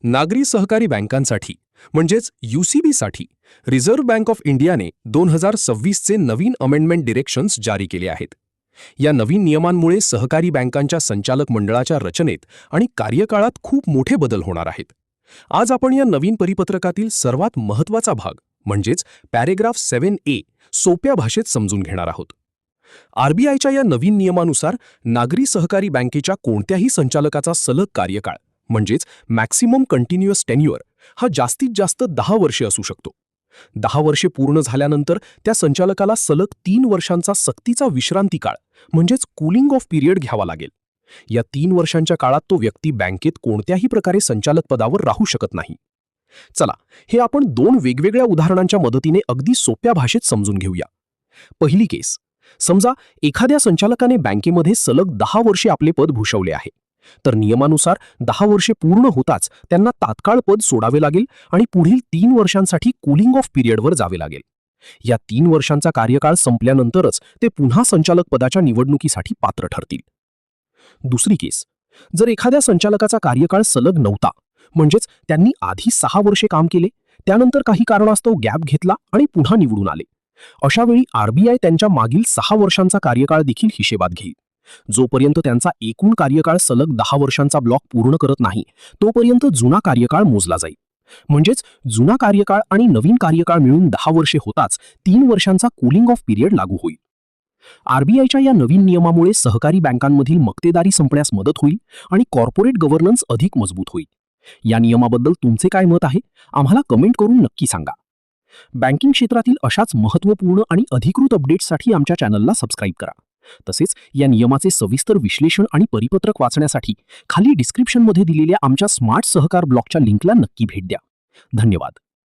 नागरी सहकारी बँकांसाठी म्हणजेच यूसीबीसाठी रिझर्व्ह बँक ऑफ इंडियाने 2026चे नवीन अमेंडमेंट डिरेक्शन्स जारी केले आहेत. या नवीन नियमांमुळे सहकारी बँकांच्या संचालक मंडळाच्या रचनेत आणि कार्यकाळात खूप मोठे बदल होणार आहेत. आज आपण या नवीन परिपत्रकातील सर्वात महत्त्वाचा भाग म्हणजेच पॅरेग्राफ 7A सोप्या भाषेत समजून घेणार आहोत. आरबीआयच्या या नवीन नियमानुसार नागरी सहकारी बँकेच्या कोणत्याही संचालकाचा सलग कार्यकाळ म्हणजेच मॅक्सिमम कंटिन्युअस टेन्युअर हा जास्तीत जास्त 10 वर्षे असू शकतो. 10 वर्षे पूर्ण झाल्यानंतर त्या संचालकाला सलग 3 वर्षांचा सक्तीचा विश्रांती काळ म्हणजेच कूलिंग ऑफ पिरियड घ्यावा लागेल. या 3 वर्षांच्या काळात तो व्यक्ती बँकेत कोणत्याही प्रकारे संचालक पदावर राहू शकत नाही. चला, हे आपण 2 वेगवेगळ्या उदाहरणांच्या मदतीने अगदी सोप्या भाषेत समजून घेऊया. पहिली केस. समजा एखाद्या संचालकाने बँकेमध्ये सलग 10 वर्षे आपले पद भूषवले आहे. तर नियमानुसार 10 वर्षे पूर्ण होताच त्यांना तात्काळ पद सोडावे लागेल आणि पुढील 3 वर्षांसाठी कूलिंग ऑफ पिरियडवर जावे लागेल. या 3 वर्षांचा कार्यकाळ संपल्यानंतरच ते पुन्हा संचालक पदाच्या निवडणुकीसाठी पात्र ठरतील. दुसरी केस. जर एखाद्या संचालकाचा कार्यकाळ सलग नव्हता म्हणजेच त्यांनी आधी 6 वर्षे काम केले, त्यानंतर काही कारणास्तव गॅप घेतला आणि पुन्हा निवडून आले, अशा वेळी आरबीआय त्यांच्या मागील 6 वर्षांचा कार्यकाळ देखील हिशेबात घेईल. जोपर्यंत त्यांचा एकूण कार्यकाळ सलग 10 वर्षांचा ब्लॉक पूर्ण करत नाही तोपर्यंत जुना कार्यकाळ मोजला जाईल. म्हणजेच जुना कार्यकाळ आणि नवीन कार्यकाळ मिळून 10 वर्षे होताच 3 वर्षांचा कूलिंग ऑफ पिरियड लागू होईल. आरबीआयच्या या नवीन नियमामुळे सहकारी बँकांमधील मक्तेदारी संपण्यास मदत होईल आणि कॉर्पोरेट गव्हर्नन्स अधिक मजबूत होईल. या नियमाबद्दल तुमचे काय मत आहे आम्हाला कमेंट करून नक्की सांगा. बँकिंग क्षेत्रातील अशाच महत्त्वपूर्ण आणि अधिकृत अपडेट्ससाठी आमच्या चॅनलला सबस्क्राईब करा. तसेच या नियमाचे सविस्तर विश्लेषण आणि परिपत्रक वाचण्यासाठी खाली डिस्क्रिप्शनमध्ये दिलेल्या आमच्या स्मार्ट सहकार ब्लॉगच्या लिंकला नक्की भेट द्या. धन्यवाद.